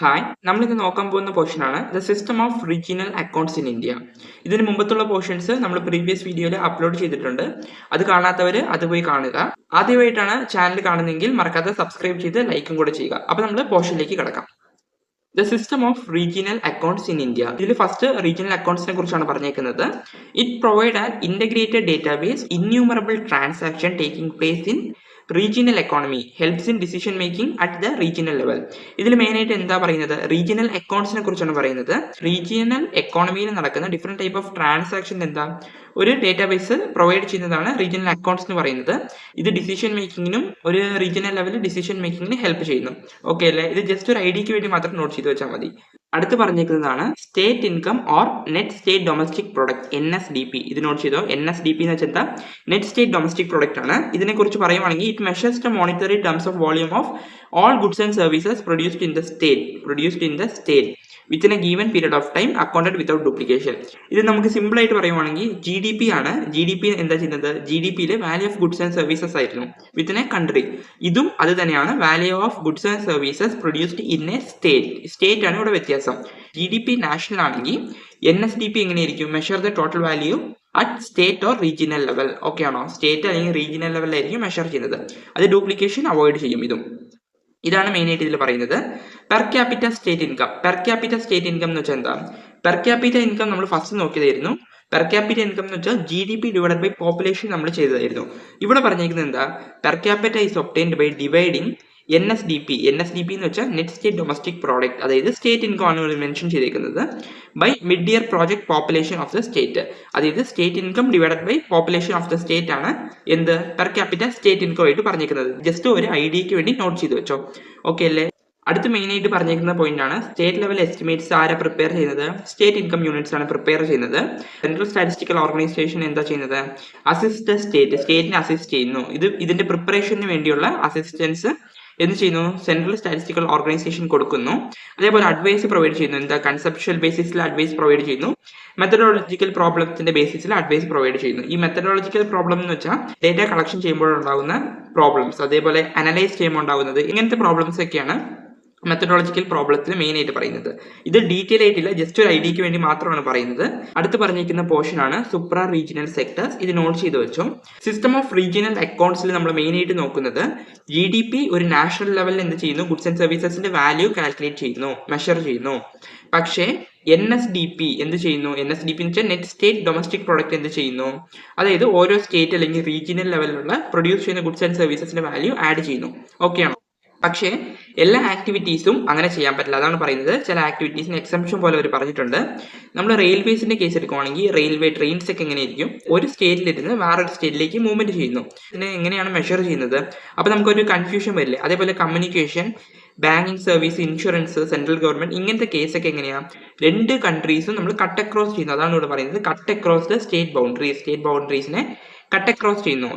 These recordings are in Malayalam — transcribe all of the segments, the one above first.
ഹായ്, നമ്മളിന്ന് നോക്കാൻ പോകുന്ന പോർഷനാണ് the system of regional accounts in India. ഇതിന് മുമ്പത്തുള്ള പോർഷൻസ് നമ്മൾ പ്രീവിയസ് വീഡിയോയിൽ അപ്ലോഡ് ചെയ്തിട്ടുണ്ട്. അത് കാണാത്തവർ അത് പോയി കാണുക. ആദ്യമായിട്ടാണ് ചാനൽ കാണുന്നതെങ്കിൽ മറക്കാതെ സബ്സ്ക്രൈബ് ചെയ്ത് ലൈക്കും കൂടെ ചെയ്യുക. അപ്പോൾ നമ്മൾ പോർഷനിലേക്ക് കിടക്കാം. The system of regional accounts in India. ഇതിൽ ഫസ്റ്റ് റീജിയണൽ അക്കൗണ്ട്സിനെ കുറിച്ചാണ് പറഞ്ഞേക്കുന്നത്. It provide an integrated database innumerable transaction taking place in regional economy helps in decision making at the regional level. ഇതിൽ മെയിനായിട്ട് എന്താ പറയുന്നത്, റീജിയണൽ അക്കൗണ്ട്സിനെ കുറിച്ചാണ് പറയുന്നത്. റീജിയണൽ എക്കോണമിയിൽ നടക്കുന്ന ഡിഫറെന്റ് ടൈപ്പ് ഓഫ് ട്രാൻസാക്ഷൻ എന്താ ഒരു ഡേറ്റാബേസ് പ്രൊവൈഡ് ചെയ്യുന്നതാണ് റീജിയണൽ അക്കൗണ്ട്സ് എന്ന് പറയുന്നത്. ഇത് ഡിസിഷൻ മേക്കിങ്ങിനും ഒരു റീജിയണൽ ലെവലിൽ ഡിസിഷൻ മേക്കിങ്ങിന് ഹെൽപ്പ് ചെയ്യുന്നു. ഓക്കെ അല്ലേ? ഇത് ജസ്റ്റ് ഒരു ഐഡിയക്ക് വേണ്ടി മാത്രം നോട്ട് ചെയ്ത് വെച്ചാൽ മതി. അടുത്ത് പറഞ്ഞിരിക്കുന്നതാണ് state income or net state domestic product NSDP. ഇത് നോട്ട് ചെയ്തോ. NSDP എന്ന് വെച്ചാൽ എന്താ? നെറ്റ് സ്റ്റേറ്റ് ഡൊമസ്റ്റിക് പ്രൊഡക്റ്റ് ആണ്. ഇതിനെക്കുറിച്ച് പറയുവാണെങ്കിൽ it measures the monetary terms of volume of all goods and services produced in the state within a given period of time accounted without duplication. ഇത് നമുക്ക് സിമ്പിൾ ആയിട്ട് പറയുവാണെങ്കിൽ GDP ആണ്. GDP എന്താ ചെയ്യുന്നത്? GDPയിലെ value of goods and services ആയിരുന്നു വിത്തിൻ എ കൺട്രി. ഇതും അത് തന്നെയാണ് value of goods and services produced in a state ആണ് ഇവിടെ വ്യത്യാസം. GDP നാഷണൽ ആണെങ്കിൽ NSDP എങ്ങനെയായിരിക്കും? Measure the total value at state or regional level. Okay ആണോ? സ്റ്റേറ്റ് അല്ലെങ്കിൽ റീജിയണൽ ലെവലിലായിരിക്കും മെഷർ ചെയ്യുന്നത്. അത് ഡ്യൂപ്ലിക്കേഷൻ അവോയ്ഡ് ചെയ്യും. ഇതാണ് മെയിൻ ആയിട്ട് ഇതിൽ പറയുന്നത്. പെർ ക്യാപിറ്റ സ്റ്റേറ്റ് ഇൻകം എന്ന് വെച്ചാൽ എന്താ? പെർ ക്യാപിറ്റ ഇൻകം നമ്മൾ ഫസ്റ്റ് നോക്കിയതായിരുന്നു. പെർ ക്യാപിറ്റ ഇൻകം എന്ന് വെച്ചാൽ GDP ഡിവൈഡഡ് ബൈ പോപ്പുലേഷൻ നമ്മൾ ചെയ്തതായിരുന്നു. ഇവിടെ പറഞ്ഞിരിക്കുന്നത് എന്താ? Per capita is obtained by dividing NSDP എന്ന് വെച്ചാൽ നെറ്റ് സ്റ്റേറ്റ് ഡൊമസ്റ്റിക് പ്രോഡക്റ്റ്, അതായത് സ്റ്റേറ്റ് ഇൻകം ആണ് മെൻഷൻ ചെയ്തിരിക്കുന്നത്, by mid year project population of the state. അതായത് state income divided by population of the state ആണ് എന്ത് പെർ ക്യാപിറ്റ സ്റ്റേറ്റ് ഇൻകം ആയിട്ട് പറഞ്ഞിരിക്കുന്നത്. ജസ്റ്റ് ഒരു ഐഡിയക്ക് വേണ്ടി നോട്ട് ചെയ്ത് വെച്ചോ. ഓക്കെ അല്ലേ? അടുത്ത് മെയിൻ ആയിട്ട് പറഞ്ഞിരിക്കുന്ന പോയിന്റ് ആണ് സ്റ്റേറ്റ് ലെവൽ എസ്റ്റിമേറ്റ്സ് ആരാ പ്രിപ്പയർ ചെയ്യുന്നത്? സ്റ്റേറ്റ് ഇൻകം യൂണിറ്റ്സ് ആണ് പ്രിപ്പയർ ചെയ്യുന്നത്. സെൻട്രൽ സ്റ്റാറ്റിസ്റ്റിക്കൽ ഓർഗനൈസേഷൻ എന്താ ചെയ്യുന്നത്? അസിസ്റ്റ് സ്റ്റേറ്റിനെ അസിസ്റ്റ് ചെയ്യുന്നു. ഇതിന്റെ പ്രിപ്പറേഷന് വേണ്ടിയുള്ള അസിസ്റ്റൻസ് എന്ത് ചെയ്യുന്നു? സെൻട്രൽ സ്റ്റാറ്റിസ്റ്റിക്കൽ ഓർഗനൈസേഷൻ കൊടുക്കുന്നു. അതേപോലെ അഡ്വൈസ് പ്രൊവൈഡ് ചെയ്യുന്നു. എന്താ? കൺസെപ്ഷ്യൽ ബേസിസിൽ അഡ്വൈസ് പ്രൊവൈഡ് ചെയ്യുന്നു. മെത്തഡോളജിക്കൽ പ്രോബ്ലത്തിന്റെ ബേസിസിൽ അഡ്വൈസ് പ്രൊവൈഡ് ചെയ്യുന്നു. ഈ മെത്തഡോളജിക്കൽ പ്രോബ്ലം എന്ന് വെച്ചാൽ ഡേറ്റ കളക്ഷൻ ചെയ്യുമ്പോഴുണ്ടാകുന്ന പ്രോബ്ലംസ്, അതേപോലെ അനലൈസ് ചെയ്യുമ്പോൾ ഉണ്ടാകുന്നത്, ഇങ്ങനത്തെ പ്രോബ്ലംസ് ഒക്കെയാണ് മെത്തഡോളജിക്കൽ പ്രോബ്ലത്തിൽ മെയിൻ ആയിട്ട് പറയുന്നത്. ഇത് ഡീറ്റെയിൽ ആയിട്ടില്ല, ജസ്റ്റ് ഒരു ഐഡിയക്ക് വേണ്ടി മാത്രമാണ് പറയുന്നത്. അടുത്ത് പറഞ്ഞിരിക്കുന്ന പോർഷൻ ആണ് സൂപ്ര റീജിയണൽ സെക്ടേഴ്സ്. ഇത് നോട്ട് ചെയ്ത് വെച്ചോ. സിസ്റ്റം ഓഫ് റീജിയണൽ അക്കൗണ്ട്സിൽ നമ്മൾ മെയിൻ ആയിട്ട് നോക്കുന്നത് GDP ഒരു നാഷണൽ ലെവലിൽ എന്ത് ചെയ്യുന്നു? ഗുഡ്സ് ആൻഡ് സർവീസസിന്റെ വാല്യൂ കാൽക്കുലേറ്റ് ചെയ്യുന്നു, മെഷർ ചെയ്യുന്നു. പക്ഷേ NSDP എന്ത് ചെയ്യുന്നു? NSDP എന്ന് വെച്ചാൽ നെറ്റ് സ്റ്റേറ്റ് ഡൊമസ്റ്റിക് പ്രോഡക്റ്റ് എന്ത് ചെയ്യുന്നു? അതായത് ഓരോ സ്റ്റേറ്റ് അല്ലെങ്കിൽ റീജിയണൽ ലെവലിലുള്ള പ്രൊഡ്യൂസ് ചെയ്യുന്ന ഗുഡ്സ് ആൻഡ് സർവീസസിന്റെ വാല്യൂ ആഡ് ചെയ്യുന്നു. ഓക്കെ ആണോ? പക്ഷേ എല്ലാ ആക്ടിവിറ്റീസും അങ്ങനെ ചെയ്യാൻ പറ്റില്ല. അതാണ് പറയുന്നത്. ചില ആക്ടിവിറ്റീസിന് എക്സംഷൻ പോലെ അവർ പറഞ്ഞിട്ടുണ്ട്. നമ്മൾ റെയിൽവേസിന്റെ കേസ് എടുക്കുവാണെങ്കിൽ റെയിൽവേ ട്രെയിൻസ് ഒക്കെ എങ്ങനെയായിരിക്കും? ഒരു സ്റ്റേറ്റിലിരുന്ന് വേറൊരു സ്റ്റേറ്റിലേക്ക് മൂവ്മെന്റ് ചെയ്യുന്നു. ഇതിനെ എങ്ങനെയാണ് മെഷർ ചെയ്യുന്നത്? അപ്പോൾ നമുക്കൊരു കൺഫ്യൂഷൻ വരില്ലേ? അതേപോലെ communication, banking service, insurance, central government, ഇങ്ങനത്തെ കേസൊക്കെ എങ്ങനെയാണ്? രണ്ട് കൺട്രീസും നമ്മൾ കട്ട് അക്രോസ് ചെയ്യുന്നു. അതാണ് ഇവിടെ പറയുന്നത്. കട്ട് അക്രോസ് ദ സ്റ്റേറ്റ് ബൗണ്ടറീസിനെ കട്ട് അക്രോസ് ചെയ്യുന്നു.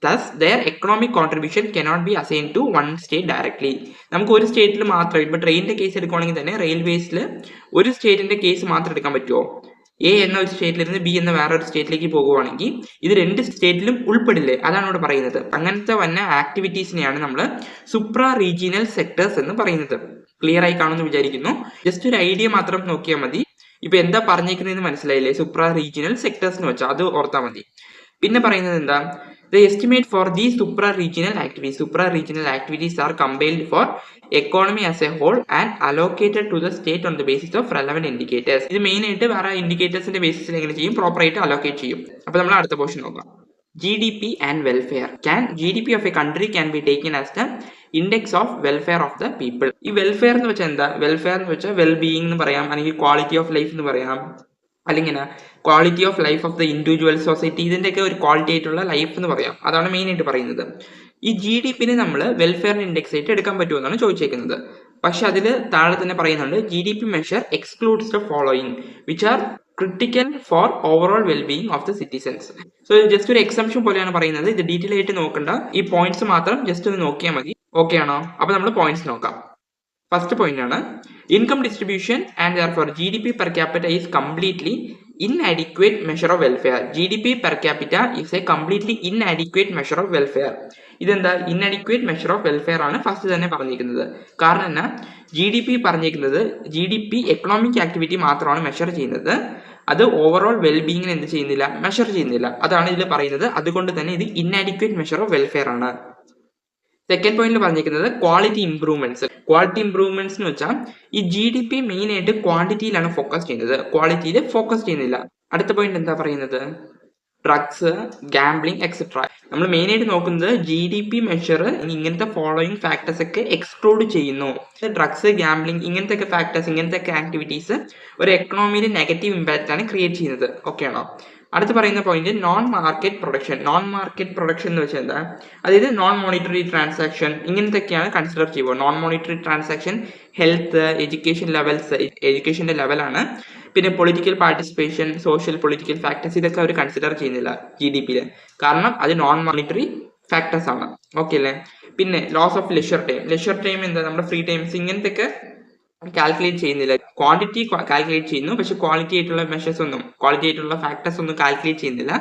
Thus, their economic contribution cannot be assigned to one state directly. നമുക്ക് ഒരു സ്റ്റേറ്റിൽ മാത്രം, ഇപ്പൊ ട്രെയിനിന്റെ കേസ് എടുക്കുവാണെങ്കിൽ തന്നെ റെയിൽവേസിൽ ഒരു സ്റ്റേറ്റിന്റെ കേസ് മാത്രം എടുക്കാൻ പറ്റുമോ? A എന്ന ഒരു സ്റ്റേറ്റിലിരുന്ന് B എന്ന വേറൊരു സ്റ്റേറ്റിലേക്ക് പോകുവാണെങ്കിൽ ഇത് രണ്ട് സ്റ്റേറ്റിലും ഉൾപ്പെടില്ലേ? അതാണ് ഇവിടെ പറയുന്നത്. അങ്ങനത്തെ വന്ന ആക്ടിവിറ്റീസിനെയാണ് നമ്മൾ സൂപ്ര റീജിയണൽ സെക്ടേഴ്സ് എന്ന് പറയുന്നത്. ക്ലിയർ ആയി കാണുമെന്ന് വിചാരിക്കുന്നു. ജസ്റ്റ് ഒരു ഐഡിയ മാത്രം നോക്കിയാൽ മതി. ഇപ്പൊ എന്താ പറഞ്ഞേക്കുന്നതെന്ന് മനസ്സിലായില്ലേ? സൂപ്ര റീജിയണൽ സെക്ടേഴ്സ് എന്ന് വെച്ചാൽ അത് ഓർത്താൽ മതി. പിന്നെ പറയുന്നത് എന്താ? The estimate for these supra-regional activities are compiled for economy as a whole and allocated to the state on the basis of relevant indicators. ഇത് മെയിൻ ആയിട്ട് വേറെ ഇൻഡിക്കേറ്റേഴ്സിന്റെ ബേസിസിൽ എങ്ങനെ ചെയ്യും? പ്രോപ്പർ ആയിട്ട് അലോക്കേറ്റ് ചെയ്യും. അപ്പൊ നമ്മൾ അടുത്ത പോർഷൻ നോക്കാം. GDP and welfare. GDP of a country can be taken as the index of welfare of the people. ഈ വെൽഫെയർ എന്ന് വെച്ചാൽ എന്താ? വെൽഫെയർ എന്ന് വെച്ചാൽ വെൽ ബീയിങ് എന്ന് പറയാം, അല്ലെങ്കിൽ ക്വാളിറ്റി ഓഫ് ലൈഫ് എന്ന് പറയാം, അല്ലെങ്കിൽ quality of life of the individual society. ഇതിൻ്റെയൊക്കെ ഒരു ക്വാളിറ്റി ആയിട്ടുള്ള ലൈഫ് എന്ന് പറയാം. അതാണ് മെയിൻ ആയിട്ട് പറയുന്നത്. ഈ GDPനെ നമ്മൾ വെൽഫെയർ ഇൻഡെക്സ് ആയിട്ട് എടുക്കാൻ പറ്റുമെന്നാണ് ചോദിച്ചേക്കുന്നത്. പക്ഷെ അതിൽ താഴെ തന്നെ പറയുന്നുണ്ട് GDP measure excludes the following which are critical four overall wellbeing of the citizens. So just ഒരു എക്സംഷൻ പോലെയാണ് പറയുന്നത്. ഇത് ഡീറ്റെയിൽ ആയിട്ട് നോക്കണ്ട, ഈ പോയിന്റ്സ് മാത്രം ജസ്റ്റ് ഒന്ന് നോക്കിയാൽ മതി. ഓക്കെ ആണോ? അപ്പൊ നമ്മൾ പോയിന്റ്സ് നോക്കാം. ഫസ്റ്റ് പോയിന്റ് ആണ് income distribution and therefore GDP per capita is completely inadequate measure of welfare. GDP per capita is a completely inadequate measure of welfare. ഇതെന്താ ഇൻഅഡിക്വേറ്റ് മെഷർ ഓഫ് വെൽഫെയർ ആണ് ഫസ്റ്റ് തന്നെ പറഞ്ഞിരിക്കുന്നത്. കാരണം എന്നാ GDP പറഞ്ഞിരിക്കുന്നത് GDP എക്കണോമിക് ആക്ടിവിറ്റി മാത്രമാണ് മെഷർ ചെയ്യുന്നത്. അത് ഓവറോൾ വെൽബീയിങ്ങിനെ എന്ത് ചെയ്യുന്നില്ല, മെഷർ ചെയ്യുന്നില്ല. അതാണ് ഇതിൽ പറയുന്നത്. അതുകൊണ്ട് തന്നെ ഇത് ഇൻഅഡിക്വേറ്റ് മെഷർ ഓഫ് വെൽഫെയർ ആണ്. സെക്കൻഡ് പോയിന്റിൽ പറഞ്ഞിരിക്കുന്നത് ക്വാളിറ്റി ഇംപ്രൂവ്മെന്റ്സ്. ക്വാളിറ്റി ഇംപ്രൂവ്മെന്റ്സ് എന്ന് വെച്ചാൽ ഈ GDP മെയിൻ ആയിട്ട് ക്വാണ്ടിറ്റിയിലാണ് ഫോക്കസ് ചെയ്യുന്നത്, ക്വാളിറ്റിയിൽ ഫോക്കസ് ചെയ്യുന്നില്ല. അടുത്ത പോയിന്റ് എന്താ പറയുന്നത്, ഡ്രഗ്സ്, ഗാംബ്ലിംഗ് എക്സെട്ര. നമ്മൾ മെയിൻ ആയിട്ട് നോക്കുന്നത് GDP മെഷർ ഇങ്ങനത്തെ ഫോളോയിങ് ഫാക്ടേഴ്സ് ഒക്കെ എക്സ്ക്ലൂഡ് ചെയ്യുന്നു. ഡ്രഗ്സ്, ഗാംബ്ലിംഗ് ഇങ്ങനത്തെ ഒക്കെ ഫാക്ടേഴ്സ്, ഇങ്ങനത്തെ ഒക്കെ ആക്ടിവിറ്റീസ് ഒരു എക്കണോമിയിൽ നെഗറ്റീവ് ഇമ്പാക്റ്റ് ആണ് ക്രിയേറ്റ് ചെയ്യുന്നത്. ഓക്കെ ആണോ? അടുത്ത് പറയുന്ന point non market production. Non market production എന്ന് വെച്ചാൽ എന്താ, അതായത് നോൺ മോണിറ്ററി ട്രാൻസാക്ഷൻ ഇങ്ങനത്തെയൊക്കെയാണ് കൺസിഡർ ചെയ്യുക. Non monetary transaction health, education levels, എഡ്യൂക്കേഷന്റെ ലെവലാണ്. പിന്നെ political participation, social political factors ഇതൊക്കെ അവർ കൺസിഡർ ചെയ്യുന്നില്ല GDP-യിൽ. കാരണം അത് നോൺ മോണിറ്ററി ഫാക്ടേഴ്സ് ആണ്. ഓക്കെ അല്ലേ? പിന്നെ loss of leisure time. Leisure time എന്താ, നമ്മുടെ ഫ്രീ ടൈംസ് ഇങ്ങനത്തെ കാൽക്കുലേറ്റ് ചെയ്യുന്നില്ല. ക്വാണ്ടിറ്റി കാൽക്കുലേറ്റ് ചെയ്യുന്നു, പക്ഷെ ക്വാളിറ്റി ആയിട്ടുള്ള മെഷേഴ്സ് ഒന്നും, ക്വാളിറ്റി ആയിട്ടുള്ള ഫാക്ടേഴ്സ് ഒന്നും കാൽക്കുലേറ്റ് ചെയ്യുന്നില്ല.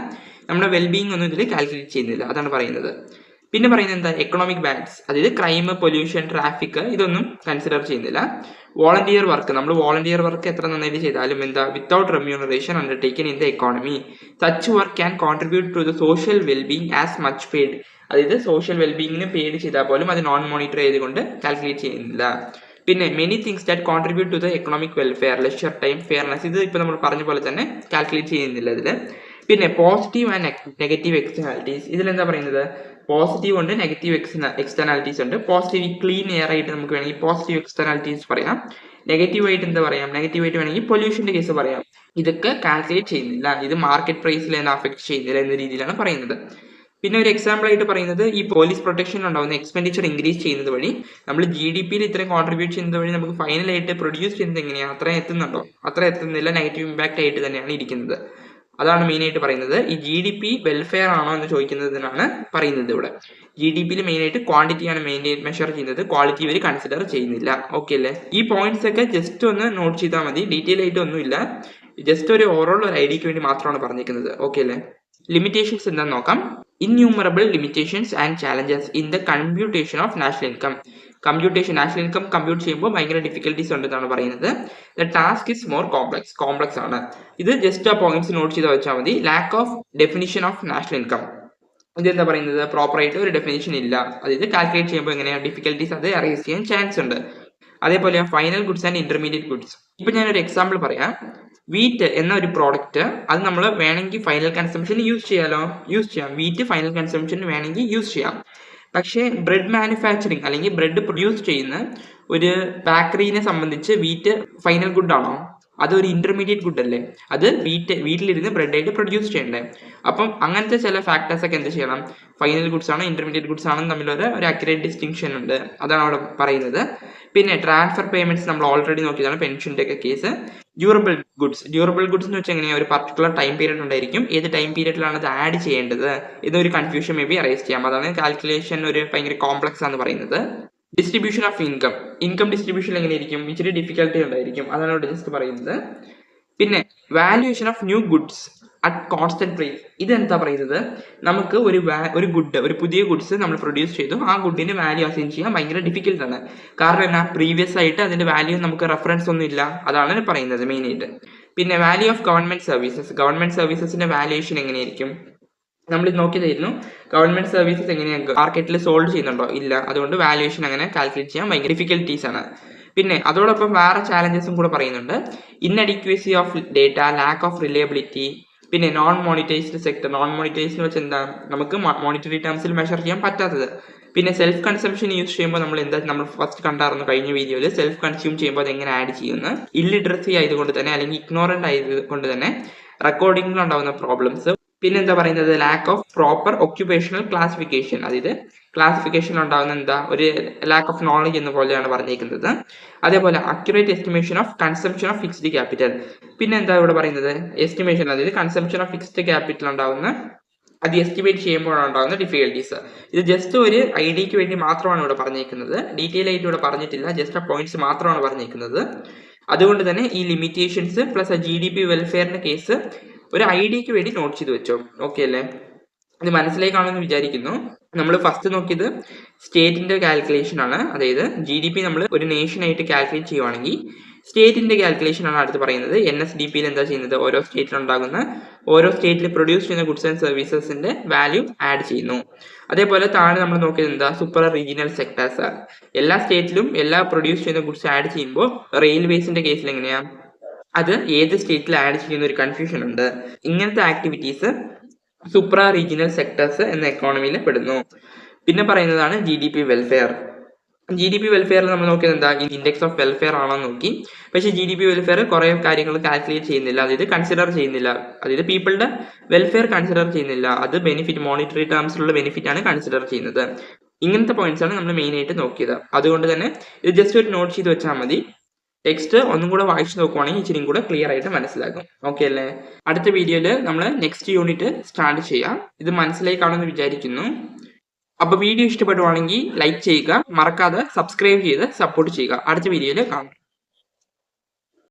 നമ്മുടെ വെൽബീയിങ് ഒന്നും ഇതിൽ കാൽക്കുലേറ്റ് ചെയ്യുന്നില്ല. അതാണ് പറയുന്നത്. പിന്നെ പറയുന്നത് എന്താ, എക്കണോമിക് ബാലൻസ്, അതായത് ക്രൈം, പൊല്യൂഷൻ, ട്രാഫിക് ഇതൊന്നും കൺസിഡർ ചെയ്യുന്നില്ല. വോളണ്ടിയർ വർക്ക്, നമ്മൾ വോളണ്ടിയർ വർക്ക് എത്ര നന്നായിട്ട് ചെയ്താലും എന്താ, without remuneration undertaken in the economy such work can contribute to the social wellbeing as much paid. അതായത് സോഷ്യൽ വെൽബീയിങ്ങിന് പെയ്ഡ് ചെയ്താൽ പോലും അത് നോൺ മോണിറ്റർ ചെയ്തുകൊണ്ട് കാൽക്കുലേറ്റ് ചെയ്യുന്നില്ല. പിന്നെ many things that contribute to the economic welfare, leisure time, fairness, ഇത് ഇപ്പൊ നമ്മൾ പറഞ്ഞ പോലെ തന്നെ കാൽക്കുലേറ്റ് ചെയ്യുന്നില്ല ഇതില്. പിന്നെ പോസിറ്റീവ് ആൻഡ് നെഗറ്റീവ് എക്സ്റ്റേണാലിറ്റീസ്. ഇതിലെന്താ പറയുന്നത്, പോസിറ്റീവ് ഉണ്ട്, നെഗറ്റീവ് എക്സ്റ്റേണാലിറ്റീസ് ഉണ്ട്. പോസിറ്റീവ് ക്ലീൻ എയർ ആയിട്ട് നമുക്ക് വേണമെങ്കിൽ പോസിറ്റീവ് എക്സ്റ്റേണാലിറ്റീസ് പറയാം. നെഗറ്റീവ് ആയിട്ട് എന്താ പറയാം, നെഗറ്റീവ് ആയിട്ട് വേണമെങ്കിൽ പൊല്യൂഷന്റെ കേസ് പറയാം. ഇതൊക്കെ കാൽക്കുലേറ്റ് ചെയ്യുന്നില്ല, ഇത് മാർക്കറ്റ് പ്രൈസിൽ തന്നെ അഫക്ട് ചെയ്യുന്നില്ല എന്ന രീതിയിലാണ് പറയുന്നത്. പിന്നെ ഒരു എക്സാമ്പിൾ ആയിട്ട് പറയുന്നത്, ഈ പോലീസ് പ്രൊട്ടക്ഷൻ ഉണ്ടാവുന്ന എക്സ്പെൻഡിച്ചർ ഇൻക്രീസ് ചെയ്യുന്നത് വഴി നമ്മൾ GDP-യിൽ ഇത്രയും കോൺട്രിബ്യൂട്ട് ചെയ്യുന്നത് വഴി നമുക്ക് ഫൈനലായിട്ട് പ്രൊഡ്യൂസ് ചെയ്യുന്നത് എങ്ങനെയാണ്, അത്ര എത്തുന്നുണ്ടോ, അത്ര എത്തുന്നില്ല, നെഗറ്റീവ് ഇമ്പാക്റ്റ് ആയിട്ട് തന്നെയാണ് ഇരിക്കുന്നത്. അതാണ് മെയിൻ ആയിട്ട് പറയുന്നത്. ഈ GDP വെൽഫെയർ ആണോ എന്ന് ചോദിക്കുന്നതിനാണ് പറയുന്നത് ഇവിടെ. GDP-യിൽ മെയിൻ ആയിട്ട് ക്വാണ്ടിറ്റിയാണ് മെഷർ ചെയ്യുന്നത്, ക്വാളിറ്റി ഇവർ കൺസിഡർ ചെയ്യുന്നില്ല. ഓക്കെ അല്ലേ? ഈ പോയിന്റ്സ് ഒക്കെ ജസ്റ്റ് ഒന്ന് നോട്ട് ചെയ്താൽ മതി, ഡീറ്റെയിൽ ആയിട്ട് ഒന്നുമില്ല, ജസ്റ്റ് ഒരു ഓവറോൾ ഒരു ഐഡിയക്ക് വേണ്ടി മാത്രമാണ് പറഞ്ഞിരിക്കുന്നത്. ഓക്കെ അല്ലേ? ലിമിറ്റേഷൻസ് എന്താണെന്ന് നോക്കാം. Innumerable limitations and challenges in the computation of national income. National income compute ചെയ്യുമ്പോൾ ഭയങ്കര ഡിഫിക്കൽട്ടീസ് ഉണ്ടെന്നാണ് പറയുന്നത്. The task is more complex ആണ്. ഇത് ജസ്റ്റ് ആ പോയിന്റ്സ് നോട്ട് ചെയ്ത് വെച്ചാൽ മതി. Lack of definition of national income, ഇതെന്താ പറയുന്നത്, പ്രോപ്പർ ആയിട്ട് ഒരു ഡെഫിനിഷൻ ഇല്ല. അതായത് കാൽക്കുലേറ്റ് ചെയ്യുമ്പോൾ എങ്ങനെയാണ് ഡിഫിക്കൽട്ടീസ് അത് അറൈസ് ചെയ്യാൻ ചാൻസ് ഉണ്ട്. അതേപോലെ final goods and intermediate goods. ഇപ്പൊ ഞാനൊരു എക്സാമ്പിൾ പറയാം. വീറ്റ് എന്ന ഒരു പ്രോഡക്റ്റ് അത് നമ്മൾ വേണമെങ്കിൽ ഫൈനൽ കൺസംഷന് യൂസ് ചെയ്യാം. വീറ്റ് ഫൈനൽ കൺസംഷന് വേണമെങ്കിൽ യൂസ് ചെയ്യാം. പക്ഷേ ബ്രെഡ് മാനുഫാക്ചറിങ് അല്ലെങ്കിൽ ബ്രെഡ് പ്രൊഡ്യൂസ് ചെയ്യുന്ന ഒരു ബേക്കറിനെ സംബന്ധിച്ച് വീറ്റ് ഫൈനൽ ഗുഡ് ആണോ? അതൊരു ഇന്റർമീഡിയറ്റ് ഗുഡ് അല്ലേ? അത് വീട്ടിലിരുന്ന് ബ്രെഡ് ആയിട്ട് പ്രൊഡ്യൂസ് ചെയ്യണ്ടേ? അപ്പം അങ്ങനത്തെ ചില ഫാക്ടേഴ്സ് ഒക്കെ എന്ത് ചെയ്യണം, ഫൈനൽ ഗുഡ്സ് ആണോ ഇന്റർമീഡിയറ്റ് ഗുഡ്സ് ആണോ തമ്മിൽ ഒരു അക്യുറേറ്റ് ഡിസ്റ്റിങ്ഷൻ ഉണ്ട്. അതാണ് അവിടെ പറയുന്നത്. പിന്നെ ട്രാൻസ്ഫർ പേയ്മെന്റ്സ് നമ്മൾ ഓൾറെഡി നോക്കിയതാണ്, പെൻഷന്റെ ഒക്കെ കേസ്. ഡ്യൂറബിൾ ഗുഡ്സ് എന്ന് വെച്ചാൽ എങ്ങനെയാ, ഒരു പർട്ടിക്കുലർ ടൈം പീരീഡ് ഉണ്ടായിരിക്കും, ഏത് ടൈം പീരീഡിലാണ് അത് ആഡ് ചെയ്യേണ്ടത് എന്നൊരു കൺഫ്യൂഷൻ മേ ബി അറൈസ് ചെയ്യാം. അതാണ് കാൽക്കുലേഷൻ ഒരു ഭയങ്കര കോംപ്ലക്സ് ആണെന്ന് പറയുന്നത്. ഡിസ്ട്രിബ്യൂഷൻ ഓഫ് ഇൻകം ഡിസ്ട്രിബ്യൂഷൻ എങ്ങനെയായിരിക്കും, ഇച്ചിരി ഡിഫിക്കൽട്ടി ഉണ്ടായിരിക്കും, അതാണ് ഇവിടെ ജസ്റ്റ് പറയുന്നത്. പിന്നെ valuation of new goods at constant price. ഇതെന്താ പറയുന്നത്, നമുക്ക് ഒരു പുതിയ ഗുഡ്സ് നമ്മൾ പ്രൊഡ്യൂസ് ചെയ്തു, ആ ഗുഡിന്റെ വാല്യൂ അസൈൻ ചെയ്യാൻ ഭയങ്കര ഡിഫിക്കൽട്ട് ആണ്. കാരണം എന്നാ, പ്രീവിയസ് ആയിട്ട് അതിന്റെ വാല്യൂ നമുക്ക് റെഫറൻസ് ഒന്നും ഇല്ല, അതാണ് പറയുന്നത് മെയിൻ ആയിട്ട്. പിന്നെ വാല്യൂ ഓഫ് ഗവൺമെന്റ് സർവീസസിന്റെ വാല്യുവേഷൻ എങ്ങനെയായിരിക്കും, നമ്മൾ നോക്കിയതായിരുന്നു. ഗവൺമെന്റ് സർവീസസ് എങ്ങനെയാണ് മാർക്കറ്റിൽ സോൾവ് ചെയ്യുന്നുണ്ടോ, ഇല്ല. അതുകൊണ്ട് വാല്യുവേഷൻ അങ്ങനെ കാൽക്കുലേറ്റ് ചെയ്യാൻ ഭയങ്കര ഡിഫിക്കൽട്ടീസ് ആണ്. പിന്നെ അതോടൊപ്പം വേറെ ചാലഞ്ചസും കൂടെ പറയുന്നുണ്ട്. Inadequacy of data, lack of reliability, പിന്നെ non monetised sector. Non monetised എന്ന് വെച്ചാൽ എന്താ, നമുക്ക് മോണിറ്ററി ടേംസിൽ മെഷർ ചെയ്യാൻ പറ്റാത്തത്. പിന്നെ സെൽഫ് കൺസംഷൻ യൂസ് ചെയ്യുമ്പോൾ നമ്മൾ ഫസ്റ്റ് കണ്ടായിരുന്നു കഴിഞ്ഞ വീഡിയോയിൽ, സെൽഫ് കൺസ്യൂം ചെയ്യുമ്പോൾ അത് എങ്ങനെ ആഡ് ചെയ്യുന്നു. ഇല്ലിറ്ററസി ആയതുകൊണ്ട് തന്നെ അല്ലെങ്കിൽ ഇഗ്നോറന്റ് ആയതുകൊണ്ട് തന്നെ റെക്കോർഡിംഗിൽ ഉണ്ടാകുന്ന പ്രോബ്ലംസ്. പിന്നെ എന്താ പറയുന്നത്, lack of proper occupational classification, അതായത് ക്ലാസിഫിക്കേഷൻ ഉണ്ടാകുന്ന എന്താ, ഒരു ലാക്ക് ഓഫ് നോളജ് എന്ന പോലെയാണ് പറഞ്ഞിരിക്കുന്നത്. അതേപോലെ accurate estimation of consumption of fixed capital. പിന്നെ എന്താ ഇവിടെ പറയുന്നത്, എസ്റ്റിമേഷൻ, അതായത് കൺസംഷൻ ഓഫ് ഫിക്സ്ഡ് ക്യാപിറ്റൽ ഉണ്ടാകുന്ന അത് എസ്റ്റിമേറ്റ് ചെയ്യുമ്പോഴാണ് ഉണ്ടാകുന്ന ഡിഫിക്കൽട്ടീസ്. ഇത് ജസ്റ്റ് ഒരു ഐഡിയക്ക് വേണ്ടി മാത്രമാണ് ഇവിടെ പറഞ്ഞിരിക്കുന്നത്, ഡീറ്റെയിൽ ആയിട്ട് ഇവിടെ പറഞ്ഞിട്ടില്ല, ജസ്റ്റ് ആ പോയിന്റ്സ് മാത്രമാണ് പറഞ്ഞിരിക്കുന്നത്. അതുകൊണ്ട് തന്നെ ഈ ലിമിറ്റേഷൻസ് പ്ലസ് GDP വെൽഫെയറിന്റെ കേസ് ഒരു ഐഡിയക്ക് വേണ്ടി നോട്ട് ചെയ്ത് വെച്ചോ. ഓക്കെ അല്ലേ? ഇത് മനസ്സിലായി കാണുമെന്ന് വിചാരിക്കുന്നു. നമ്മൾ ഫസ്റ്റ് നോക്കിയത് സ്റ്റേറ്റിന്റെ കാൽക്കുലേഷൻ ആണ്. അതായത് GDP നമ്മൾ ഒരു നേഷൻ ആയിട്ട് കാൽക്കുലേറ്റ് ചെയ്യുവാണെങ്കിൽ സ്റ്റേറ്റിന്റെ കാൽക്കുലേഷൻ ആണ് അടുത്ത് പറയുന്നത്. NSDPയിൽ എന്താ ചെയ്യുന്നത്? ഓരോ സ്റ്റേറ്റിലുണ്ടാകുന്ന ഓരോ സ്റ്റേറ്റിൽ പ്രൊഡ്യൂസ് ചെയ്യുന്ന ഗുഡ്സ് ആൻഡ് സർവീസസിന്റെ വാല്യൂ ആഡ് ചെയ്യുന്നു. അതേപോലെ താഴെ നമ്മൾ നോക്കിയത് എന്താ? Super regional sectors. എല്ലാ സ്റ്റേറ്റിലും എല്ലാ പ്രൊഡ്യൂസ് ചെയ്യുന്ന ഗുഡ്സ് ആഡ് ചെയ്യുമ്പോൾ റെയിൽവേസിന്റെ കേസിൽ എങ്ങനെയാ? അത് ഏത് സ്റ്റേറ്റിൽ ആഡ് ചെയ്യുന്ന ഒരു കൺഫ്യൂഷൻ ഉണ്ട്. ഇങ്ങനത്തെ ആക്ടിവിറ്റീസ് സൂപ്രാ റീജിയണൽ സെക്ടേഴ്സ് എന്ന എക്കോണമിയിൽ പെടുന്നു. പിന്നെ പറയുന്നതാണ് GDP വെൽഫെയർ. GDP വെൽഫെയറിൽ നമ്മൾ നോക്കിയത് എന്താ? ഇൻഡെക്സ് ഓഫ് വെൽഫെയർ ആണോ നോക്കി. പക്ഷേ GDP വെൽഫെയർ കുറെ കാര്യങ്ങൾ കാൽക്കുലേറ്റ് ചെയ്യുന്നില്ല, അതായത് കൺസിഡർ ചെയ്യുന്നില്ല. അതായത് പീപ്പിളുടെ വെൽഫെയർ കൺസിഡർ ചെയ്യുന്നില്ല. അത് ബെനിഫിറ്റ്, മോണിറ്ററി ടേംസിലുള്ള ബെനിഫിറ്റ് ആണ് കൺസിഡർ ചെയ്യുന്നത്. ഇങ്ങനത്തെ പോയിന്റ്സ് ആണ് നമ്മൾ മെയിൻ ആയിട്ട് നോക്കിയത്. അതുകൊണ്ട് തന്നെ ഇത് ജസ്റ്റ് ഒരു നോട്ട് ചെയ്ത് വെച്ചാൽ മതി. ടെക്സ്റ്റ് ഒന്നും കൂടെ വായിച്ചു നോക്കുവാണെങ്കിൽ ഇച്ചിരി കൂടെ ക്ലിയർ ആയിട്ട് മനസ്സിലാകും. ഓക്കെ അല്ലേ? അടുത്ത വീഡിയോയിൽ നമ്മൾ നെക്സ്റ്റ് യൂണിറ്റ് സ്റ്റാർട്ട് ചെയ്യാം. ഇത് മനസ്സിലായി കാണുമെന്ന് വിചാരിക്കുന്നു. അപ്പോൾ വീഡിയോ ഇഷ്ടപ്പെടുവാണെങ്കിൽ ലൈക്ക് ചെയ്യുക, മറക്കാതെ സബ്സ്ക്രൈബ് ചെയ്ത് സപ്പോർട്ട് ചെയ്യുക. അടുത്ത വീഡിയോയിൽ കാണാം.